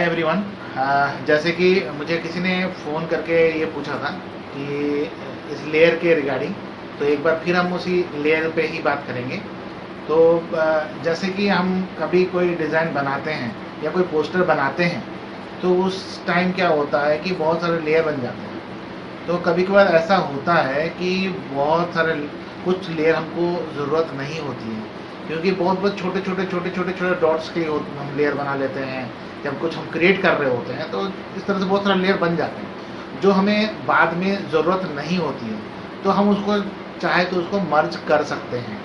Everyone. जैसे कि मुझे किसी ने फ़ोन करके ये पूछा था कि इस लेयर के रिगार्डिंग, तो एक बार फिर हम उसी लेयर पे ही बात करेंगे। तो जैसे कि हम कभी कोई डिज़ाइन बनाते हैं या कोई पोस्टर बनाते हैं, तो उस टाइम क्या होता है कि बहुत सारे लेयर बन जाते हैं। तो कभी कभार ऐसा होता है कि बहुत सारे कुछ लेयर हमको ज़रूरत नहीं होती है, क्योंकि बहुत बहुत छोटे छोटे डॉट्स के हम लेयर बना लेते हैं। जब कुछ हम क्रिएट कर रहे होते हैं तो इस तरह से बहुत सारे लेयर बन जाते हैं जो हमें बाद में ज़रूरत नहीं होती है। तो हम उसको चाहे तो उसको मर्ज कर सकते हैं।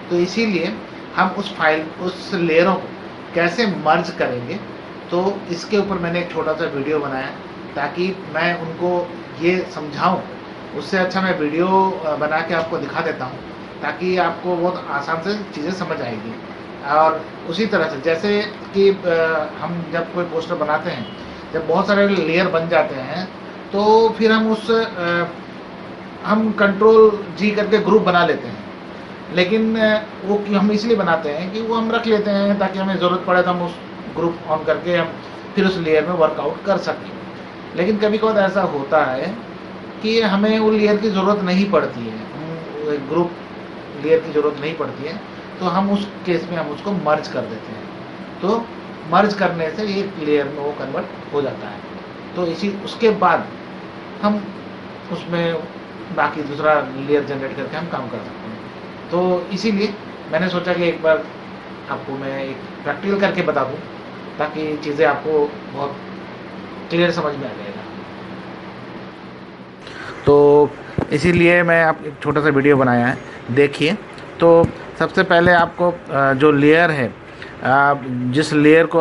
तो इसीलिए हम उस लेयरों को कैसे मर्ज करेंगे, तो इसके ऊपर मैंने एक छोटा सा वीडियो बनाया ताकि मैं उनको ये समझाऊं। उससे अच्छा मैं वीडियो बना के आपको दिखा देता हूं ताकि आपको बहुत आसान से चीज़ें समझ आएगी। और उसी तरह से जैसे कि हम जब कोई पोस्टर बनाते हैं, जब बहुत सारे लेयर बन जाते हैं, तो फिर हम कंट्रोल जी करके ग्रुप बना लेते हैं। लेकिन वो हम इसलिए बनाते हैं कि वो हम रख लेते हैं ताकि हमें ज़रूरत पड़े तो हम उस ग्रुप ऑन करके हम फिर उस लेयर में वर्कआउट कर सकें। लेकिन कभी कभार ऐसा होता है कि हमें वो लेयर की ज़रूरत नहीं पड़ती है, हम ग्रुप लेयर की ज़रूरत नहीं पड़ती है, तो हम उस केस में हम उसको मर्ज कर देते हैं। तो मर्ज करने से एक लेयर में वो कन्वर्ट हो जाता है। तो इसी उसके बाद हम उसमें बाकी दूसरा लेयर जनरेट करके हम काम कर सकते हैं। तो इसीलिए मैंने सोचा कि एक बार आपको मैं एक प्रैक्टिकल करके बता दूं ताकि चीज़ें आपको बहुत क्लियर समझ में आ जाएगा। तो इसीलिए मैं आप एक छोटा सा वीडियो बनाया है, देखिए। तो सबसे पहले आपको जो लेयर है, जिस लेयर को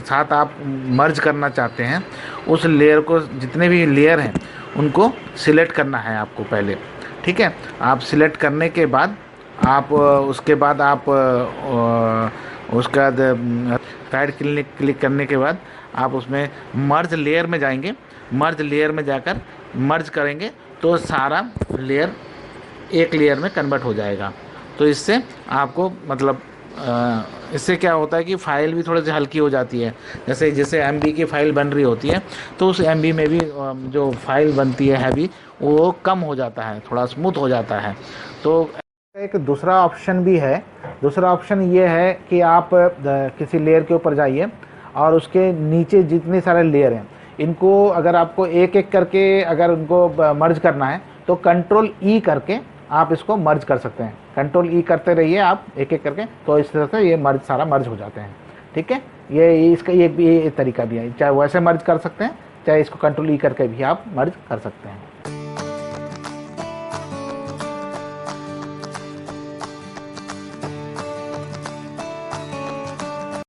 साथ आप मर्ज करना चाहते हैं, उस लेयर को, जितने भी लेयर हैं उनको सिलेक्ट करना है आपको पहले। ठीक है, आप सिलेक्ट करने के बाद उसके बाद आप उसका राइट क्लिक करने के बाद आप उसमें मर्ज लेयर में जाएंगे। मर्ज लेयर में जाकर मर्ज करेंगे तो सारा लेयर एक लेयर में कन्वर्ट हो जाएगा। तो इससे आपको मतलब इससे क्या होता है कि फ़ाइल भी थोड़ी सी हल्की हो जाती है। जैसे एमबी की फ़ाइल बन रही होती है, तो उस एमबी में भी जो फाइल बनती है हैवी, वो कम हो जाता है, थोड़ा स्मूथ हो जाता है। तो एक दूसरा ऑप्शन भी है। दूसरा ऑप्शन ये है कि आप किसी लेयर के ऊपर जाइए और उसके नीचे जितने सारे लेयर हैं, इनको अगर आपको एक एक करके अगर उनको मर्ज करना है तो कंट्रोल ई करके आप इसको मर्ज कर सकते हैं। कंट्रोल ई करते रहिए आप एक एक करके, तो इस तरह से ये सारा मर्ज हो जाते हैं। ठीक है, इसका ये तरीका भी है। चाहे वैसे मर्ज कर सकते हैं, चाहे इसको कंट्रोल ई करके भी आप मर्ज कर सकते हैं।